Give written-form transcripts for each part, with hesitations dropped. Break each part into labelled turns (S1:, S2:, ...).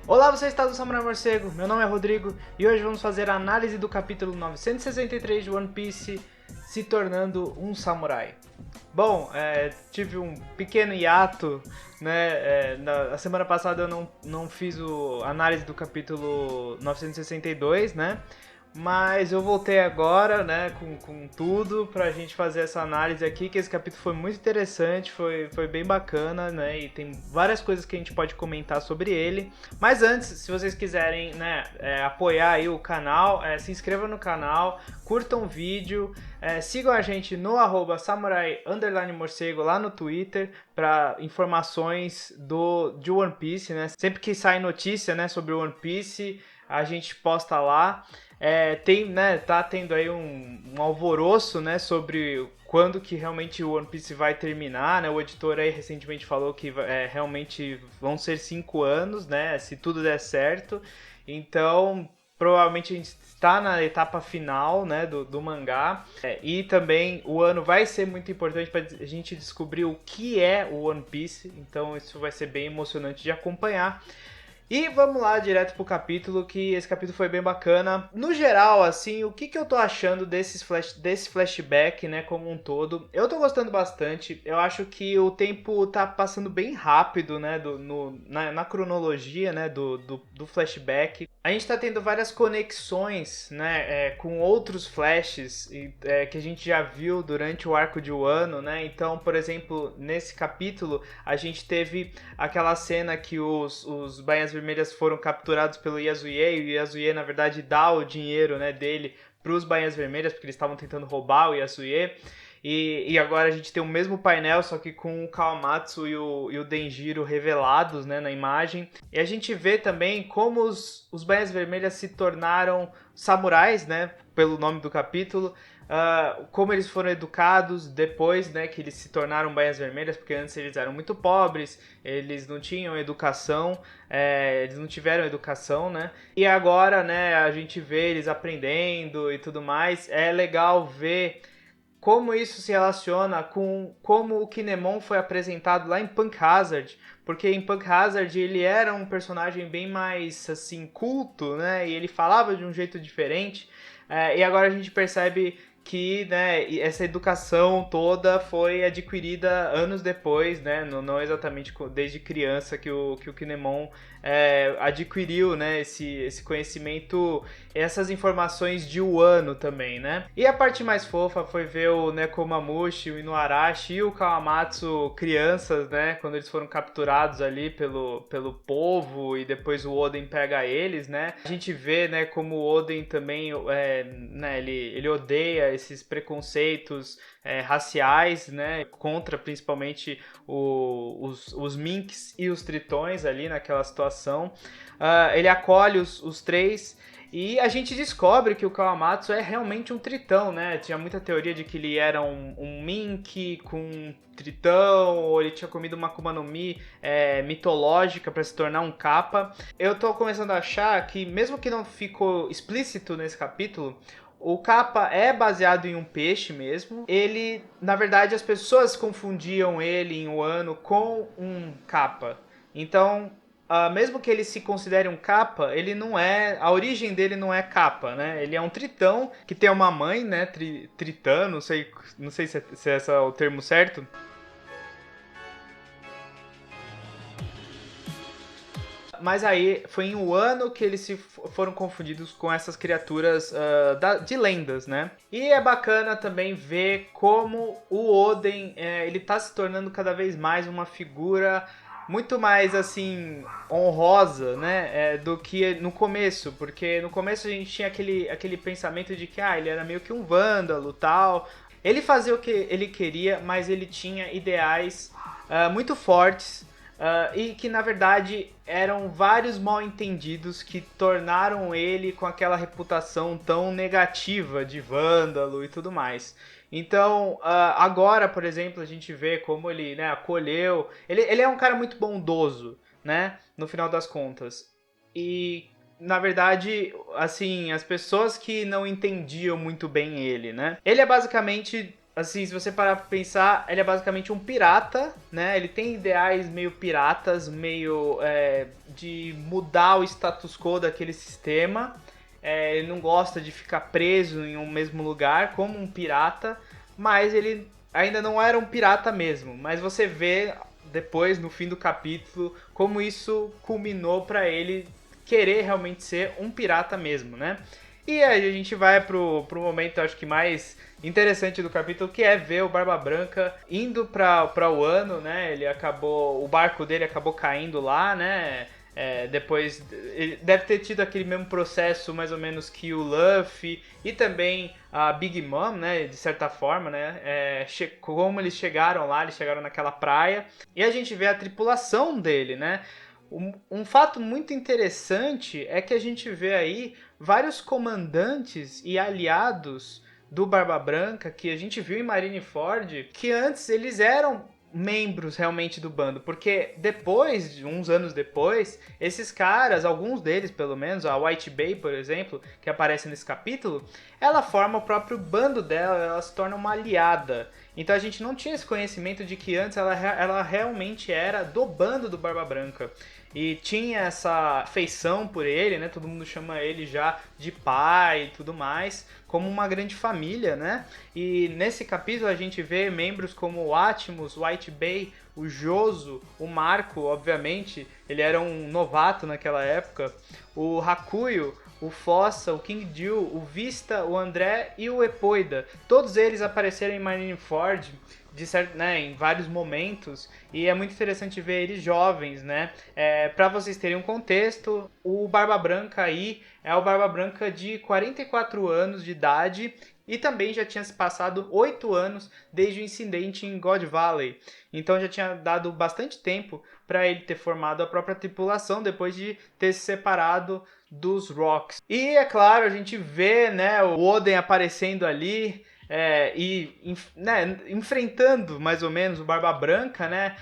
S1: Olá, você está no Samurai Morcego, meu nome é Rodrigo e hoje vamos fazer a análise do capítulo 963 de One Piece, se tornando um samurai. Bom, tive um pequeno hiato, né? Na semana passada eu não fiz a análise do capítulo 962, né? Mas eu voltei agora, né, com tudo pra gente fazer essa análise aqui, que esse capítulo foi muito interessante, foi bem bacana, né, e tem várias coisas que a gente pode comentar sobre ele. Mas antes, se vocês quiserem, né, apoiar aí o canal, se inscrevam no canal, curtam o vídeo, sigam a gente no @samurai_morcego lá no Twitter para informações de One Piece, né, sempre que sai notícia, né, sobre o One Piece, a gente posta lá. Tá tendo aí um alvoroço, né, sobre quando que realmente o One Piece vai terminar, né? O editor aí recentemente falou que realmente vão ser 5 anos, né? Se tudo der certo. Então, provavelmente a gente está na etapa final, né, do mangá. E também o ano vai ser muito importante para a gente descobrir o que é o One Piece. Então, isso vai ser bem emocionante de acompanhar. E vamos lá direto pro capítulo, que esse capítulo foi bem bacana. No geral, assim, o que eu tô achando desse flashback, né, como um todo? Eu tô gostando bastante. Eu acho que o tempo tá passando bem rápido, né, na cronologia, né, do flashback. A gente tá tendo várias conexões, né, com outros flashes que a gente já viu durante o arco de Wano, né? Então, por exemplo, nesse capítulo, a gente teve aquela cena que os Bainhas Vermelhas foram capturados pelo Yasuye, e o Yasuye, na verdade, dá o dinheiro, né, dele para os Bainhas Vermelhas, porque eles estavam tentando roubar o Yasuye. E agora a gente tem o mesmo painel, só que com o Kawamatsu e o Denjiro revelados, né, na imagem. E a gente vê também como os Bainhas Vermelhas se tornaram samurais, né, pelo nome do capítulo. Como eles foram educados depois, né, que eles se tornaram Bainhas Vermelhas, porque antes eles eram muito pobres, eles não tinham educação, eles não tiveram educação, né? E agora, né, a gente vê eles aprendendo e tudo mais. É legal ver como isso se relaciona com como o Kinemon foi apresentado lá em Punk Hazard, porque em Punk Hazard ele era um personagem bem mais assim culto, né? E ele falava de um jeito diferente. E agora a gente percebe que, né, essa educação toda foi adquirida anos depois, né? Não exatamente desde criança que o Kinemon adquiriu, né, esse conhecimento, essas informações de Wano também, né? E a parte mais fofa foi ver o Nekomamushi, o Inuarashi e o Kawamatsu crianças, né? Quando eles foram capturados ali pelo povo e depois o Oden pega eles, né? A gente vê, né, como o Oden também, né, ele odeia esses preconceitos raciais, né? Contra principalmente os Minks e os Tritões ali naquela situação. Ele acolhe os três. E a gente descobre que o Kawamatsu é realmente um tritão, né? Tinha muita teoria de que ele era um mink com um tritão, ou ele tinha comido uma Akuma no Mi mitológica para se tornar um Kappa. Eu tô começando a achar que, mesmo que não ficou explícito nesse capítulo, o Kappa é baseado em um peixe mesmo. Ele, na verdade, as pessoas confundiam ele em Wano com um Kappa. Então, mesmo que ele se considere um Kappa, ele não é. A origem dele não é Kappa, né? Ele é um tritão que tem uma mãe, né? Tritã, não sei se esse é o termo certo. Mas aí foi em um ano que eles foram confundidos com essas criaturas de lendas, né? E é bacana também ver como o Oden ele tá se tornando cada vez mais uma figura muito mais assim honrosa, né, do que no começo, porque no começo a gente tinha aquele pensamento de que ele era meio que um vândalo, tal. Ele fazia o que ele queria, mas ele tinha ideais muito fortes. E que na verdade eram vários mal entendidos que tornaram ele com aquela reputação tão negativa de vândalo e tudo mais. Então, agora, por exemplo, a gente vê como ele, né, acolheu. Ele é um cara muito bondoso, né? No final das contas. E, na verdade, assim, as pessoas que não entendiam muito bem ele, né? Ele é basicamente assim, se você parar pra pensar, ele é basicamente um pirata, né? Ele tem ideais meio piratas, meio de mudar o status quo daquele sistema. Ele não gosta de ficar preso em um mesmo lugar como um pirata, mas ele ainda não era um pirata mesmo. Mas você vê depois, no fim do capítulo, como isso culminou pra ele querer realmente ser um pirata mesmo, né? E aí a gente vai pro momento, acho que mais interessante do capítulo, que é ver o Barba Branca indo pra Wano, né? O barco dele acabou caindo lá, né? Depois, ele deve ter tido aquele mesmo processo, mais ou menos, que o Luffy e também a Big Mom, né? De certa forma, né? Como eles chegaram lá, eles chegaram naquela praia. E a gente vê a tripulação dele, né? Um fato muito interessante é que a gente vê aí vários comandantes e aliados do Barba Branca que a gente viu em Marineford, que antes eles eram membros realmente do bando, porque depois, uns anos depois, esses caras, alguns deles pelo menos, a White Bay, por exemplo, que aparece nesse capítulo, ela forma o próprio bando dela, ela se torna uma aliada. Então a gente não tinha esse conhecimento de que antes ela realmente era do bando do Barba Branca. E tinha essa feição por ele, né? Todo mundo chama ele já de pai e tudo mais, como uma grande família, né? E nesse capítulo a gente vê membros como o Atmos, o White Bay, o Joso, o Marco, obviamente, ele era um novato naquela época, o Hakuyo, o Fossa, o King Jill, o Vista, o André e o Epoida. Todos eles apareceram em Marineford em vários momentos, e é muito interessante ver eles jovens, né? Para vocês terem um contexto, o Barba Branca aí é o Barba Branca de 44 anos de idade, e também já tinha se passado 8 anos desde o incidente em God Valley. Então já tinha dado bastante tempo para ele ter formado a própria tripulação depois de ter se separado dos Rocks. E é claro, a gente vê, né, o Oden aparecendo ali, enfrentando mais ou menos o Barba Branca, né?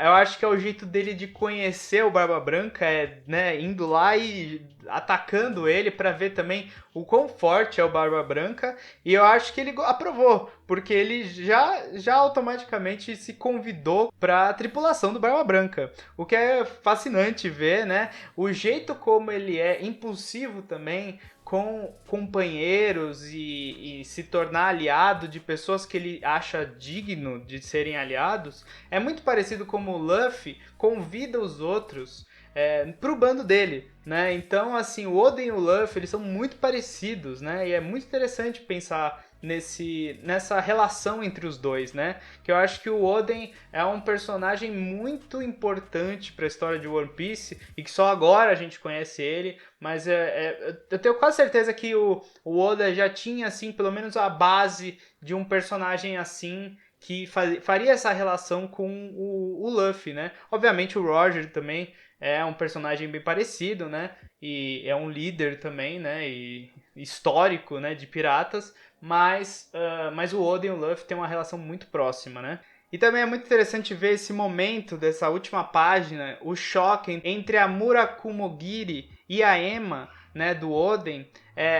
S1: Eu acho que é o jeito dele de conhecer o Barba Branca, né, indo lá e atacando ele para ver também o quão forte é o Barba Branca. E eu acho que ele aprovou, porque ele já automaticamente se convidou para a tripulação do Barba Branca. O que é fascinante ver, né? O jeito como ele é impulsivo também, com companheiros e se tornar aliado de pessoas que ele acha digno de serem aliados, é muito parecido como o Luffy convida os outros pro bando dele, né? Então, assim, o Oden e o Luffy, eles são muito parecidos, né? E é muito interessante pensar nessa relação entre os dois, né? Que eu acho que o Oden é um personagem muito importante para a história de One Piece e que só agora a gente conhece ele, mas eu tenho quase certeza que o Oda já tinha, assim, pelo menos a base de um personagem assim que faria essa relação com o Luffy, né? Obviamente o Roger também é um personagem bem parecido, né? E é um líder também, né? E histórico, né? De piratas, mas o Oden e o Luffy têm uma relação muito próxima, né? E também é muito interessante ver esse momento dessa última página, o choque entre a Murakumogiri e a Ema, né, do Oden,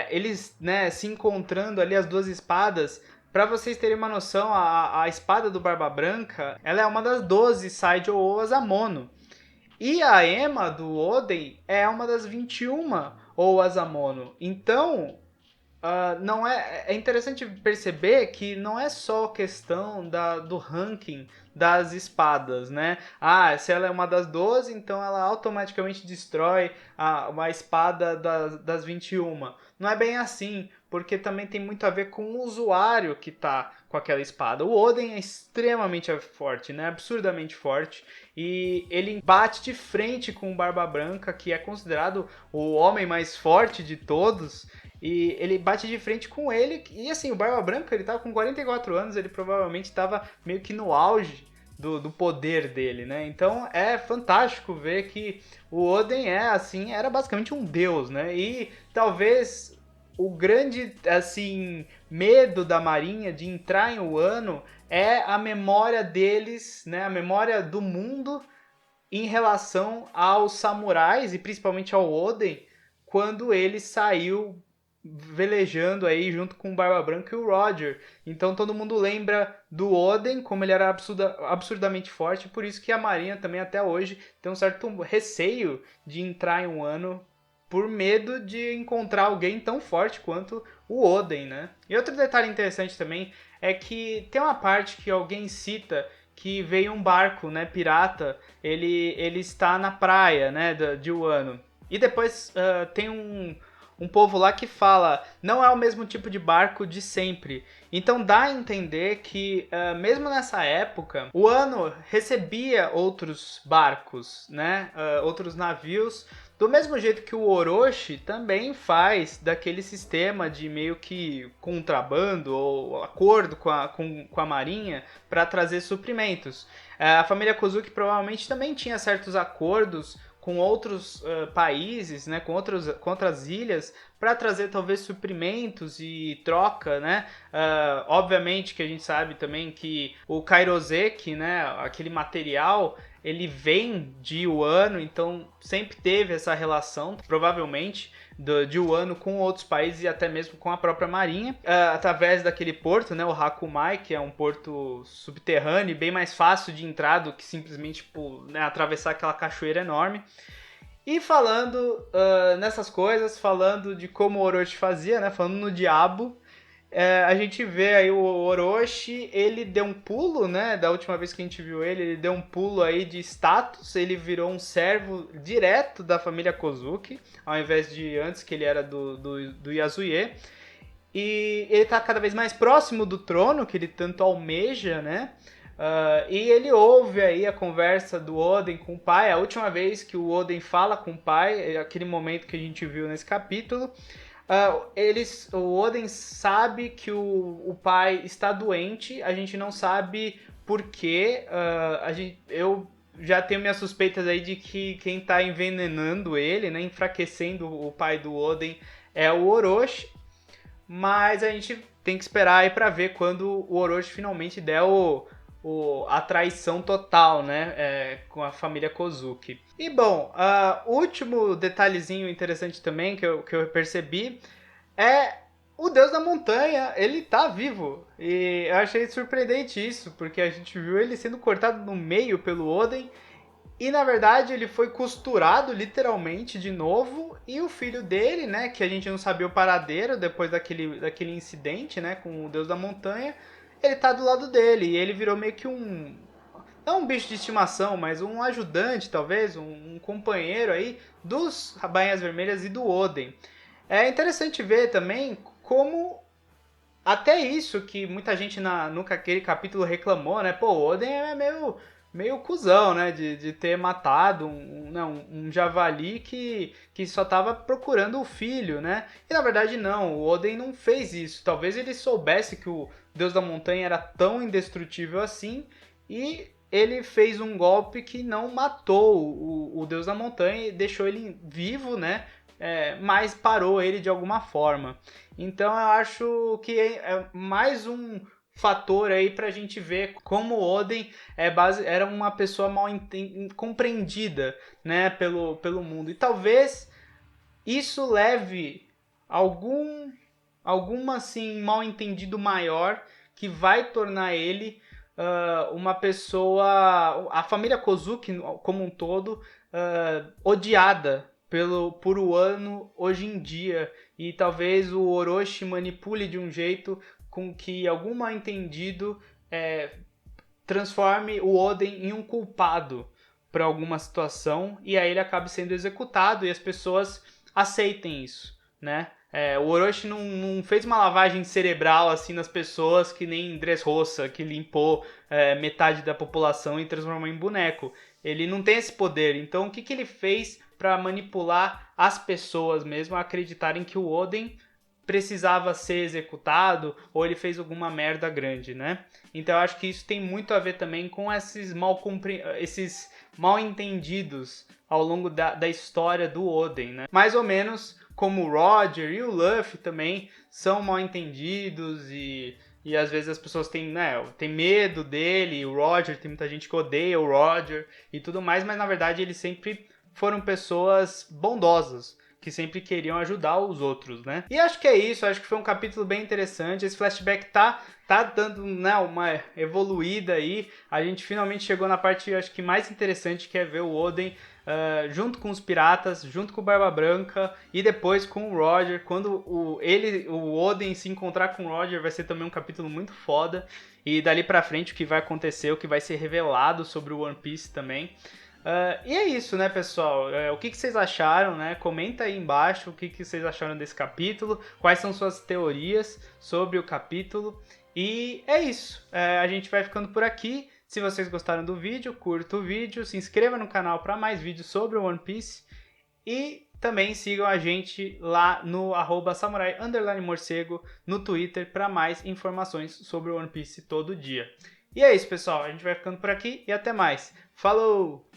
S1: eles, né, se encontrando ali, as duas espadas. Para vocês terem uma noção, a espada do Barba Branca, ela é uma das 12 Saijo Osamono. E a Ema do Oden é uma das 21 Osamono. Então, não é interessante perceber que não é só questão do ranking das espadas, né? Se ela é uma das 12, então ela automaticamente destrói uma espada das 21. Não é bem assim, porque também tem muito a ver com o usuário que tá com aquela espada. O Oden é extremamente forte, né? Absurdamente forte. E ele bate de frente com o Barba Branca, que é considerado o homem mais forte de todos. E ele bate de frente com ele. E assim, o Barba Branca, ele tava com 44 anos, ele provavelmente estava meio que no auge do poder dele, né? Então é fantástico ver que o Oden era basicamente um deus, né? E talvez o grande, assim, medo da marinha de entrar em Wano é a memória deles, né? A memória do mundo em relação aos samurais e principalmente ao Oden, quando ele saiu velejando aí junto com o Barba Branca e o Roger. Então todo mundo lembra do Oden, como ele era absurdamente forte, por isso que a Marinha também até hoje tem um certo receio de entrar em um ano por medo de encontrar alguém tão forte quanto o Oden, né? E outro detalhe interessante também é que tem uma parte que alguém cita que veio um barco, né, pirata, ele está na praia, né, de Wano. E depois tem um povo lá que fala, não é o mesmo tipo de barco de sempre. Então dá a entender que, mesmo nessa época, o Wano recebia outros barcos, né, outros navios, do mesmo jeito que o Orochi também faz daquele sistema de meio que contrabando ou acordo com a marinha para trazer suprimentos. A família Kozuki provavelmente também tinha certos acordos com outros países, né, com outras ilhas, para trazer talvez suprimentos e troca, né? Obviamente que a gente sabe também que o kairoseki, né, aquele material, ele vem de Wano, então sempre teve essa relação, provavelmente, de Wano com outros países e até mesmo com a própria marinha, através daquele porto, né, o Hakumai, que é um porto subterrâneo, bem mais fácil de entrar do que simplesmente né, atravessar aquela cachoeira enorme. E falando nessas coisas, falando de como o Orochi fazia, né, falando no diabo, a gente vê aí o Orochi, ele deu um pulo, né? Da última vez que a gente viu ele deu um pulo aí de status, ele virou um servo direto da família Kozuki, ao invés de antes que ele era do Yasuye. E ele tá cada vez mais próximo do trono, que ele tanto almeja, né? E ele ouve aí a conversa do Oden com o pai, a última vez que o Oden fala com o pai, aquele momento que a gente viu nesse capítulo. O Oden sabe que o pai está doente, a gente não sabe porquê. Eu já tenho minhas suspeitas aí de que quem está envenenando ele, né, enfraquecendo o pai do Oden, é o Orochi. Mas a gente tem que esperar aí para ver quando o Orochi finalmente der a traição total, né, com a família Kozuki. E bom, último detalhezinho interessante também que eu percebi é o Deus da Montanha, ele tá vivo. E eu achei surpreendente isso, porque a gente viu ele sendo cortado no meio pelo Oden. E na verdade ele foi costurado literalmente de novo. E o filho dele, né, que a gente não sabia o paradeiro depois daquele incidente, né, com o Deus da Montanha, ele tá do lado dele. E ele virou meio que não um bicho de estimação, mas um ajudante, talvez, um companheiro aí dos Bainhas Vermelhas e do Oden. É interessante ver também como até isso que muita gente naquele capítulo reclamou, né? Pô, o Oden é meio cuzão, né? De ter matado um javali que só tava procurando o filho, né? E na verdade não, o Oden não fez isso. Talvez ele soubesse que o Deus da Montanha era tão indestrutível assim e ele fez um golpe que não matou o Deus da Montanha e deixou ele vivo, né? Mas parou ele de alguma forma. Então eu acho que é mais um fator aí pra gente ver como o Oden era uma pessoa mal compreendida, né, pelo mundo. E talvez isso leve alguma assim mal entendido maior que vai tornar ele uma pessoa, a família Kozuki como um todo, odiada por Wano hoje em dia, e talvez o Orochi manipule de um jeito com que algum mal entendido transforme o Oden em um culpado para alguma situação, e aí ele acabe sendo executado e as pessoas aceitem isso, né? O Orochi não fez uma lavagem cerebral assim nas pessoas que nem Dressrosa, que limpou metade da população e transformou em boneco. Ele não tem esse poder. Então o que ele fez para manipular as pessoas mesmo a acreditarem que o Oden precisava ser executado ou ele fez alguma merda grande, né? Então eu acho que isso tem muito a ver também com esses mal entendidos ao longo da história do Oden, né? Mais ou menos como o Roger e o Luffy também são mal entendidos e às vezes as pessoas têm medo dele, o Roger, tem muita gente que odeia o Roger e tudo mais, mas na verdade eles sempre foram pessoas bondosas, que sempre queriam ajudar os outros, né? E acho que é isso, acho que foi um capítulo bem interessante. Esse flashback tá dando, né, uma evoluída aí. A gente finalmente chegou na parte, acho que mais interessante, que é ver o Oden junto com os piratas, junto com o Barba Branca e depois com o Roger. Quando o Oden se encontrar com o Roger, vai ser também um capítulo muito foda. E dali pra frente o que vai acontecer, o que vai ser revelado sobre o One Piece também. E é isso, né, pessoal? O que vocês acharam, né? Comenta aí embaixo o que vocês acharam desse capítulo, quais são suas teorias sobre o capítulo. E é isso. A gente vai ficando por aqui. Se vocês gostaram do vídeo, curta o vídeo, se inscreva no canal para mais vídeos sobre o One Piece. E também sigam a gente lá no @samurai_morcego no Twitter para mais informações sobre o One Piece todo dia. E é isso, pessoal. A gente vai ficando por aqui e até mais. Falou!